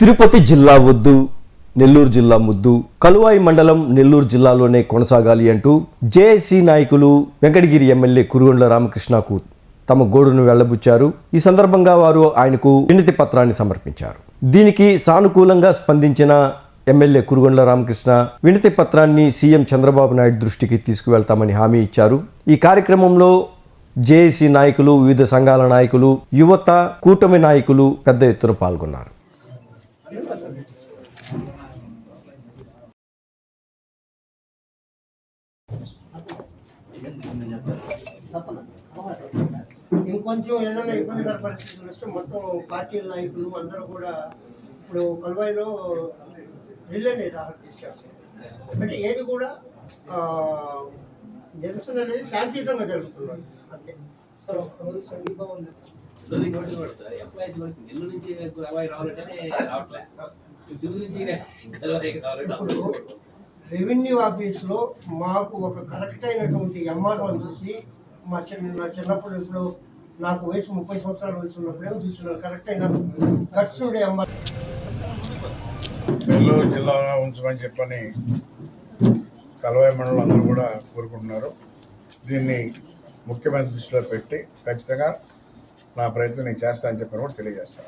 తిరుపతి జిల్లా వద్దు, నెల్లూరు జిల్లా ముద్దు, కలువాయి మండలం నెల్లూరు జిల్లాలోనే కొనసాగాలి అంటూ జేఏసీ నాయకులు వెంకటగిరి ఎమ్మెల్యే కురుగొండ్ల రామకృష్ణకు తమ గోడును వెళ్లబుచ్చారు. ఈ సందర్భంగా వారు ఆయనకు వినతి పత్రాన్ని సమర్పించారు. దీనికి సానుకూలంగా స్పందించిన ఎమ్మెల్యే కురుగొండ్ల రామకృష్ణ వినతి పత్రాన్ని సీఎం చంద్రబాబు నాయుడు దృష్టికి తీసుకువెళ్తామని హామీ ఇచ్చారు. ఈ కార్యక్రమంలో జేఏసీ నాయకులు, వివిధ సంఘాల నాయకులు, యువత, కూటమి నాయకులు పెద్ద ఎత్తున పాల్గొన్నారు. ఇంకొంచెం ఏదైనా ఇబ్బందికర పరిస్థితులు వస్తే మొత్తం పార్టీల నాయకులు అందరూ కూడా ఇప్పుడు కల్వాయిలో రిలే నిర్వహించారు. అంటే ఏది కూడా నిరసన అనేది శాంతియుతంగా జరుగుతున్నారు అంతే. సార్ ఒకరోజు సందీపం రెవెన్యూ ఆఫీస్లో మాకు ఒక కరెక్ట్ అయినటువంటి ఎంఆర్ఓని చూసి నా చిన్నప్పుడు ఇప్పుడు నాకు వయసు 30 సంవత్సరాల వయసు ఉన్నప్పుడేమో చూసిన కరెక్ట్ అయిన గట్స్ ఉండే ఎంఆర్ నెల్లూరు జిల్లాలో ఉంచమని చెప్పని కలవాయి మండలం అందరూ కూడా కోరుకుంటున్నారు. దీన్ని ముఖ్యమంత్రి దృష్టిలో పెట్టి ఖచ్చితంగా నా ప్రయత్నం నేను చేస్తానని చెప్పని కూడా తెలియజేస్తాను.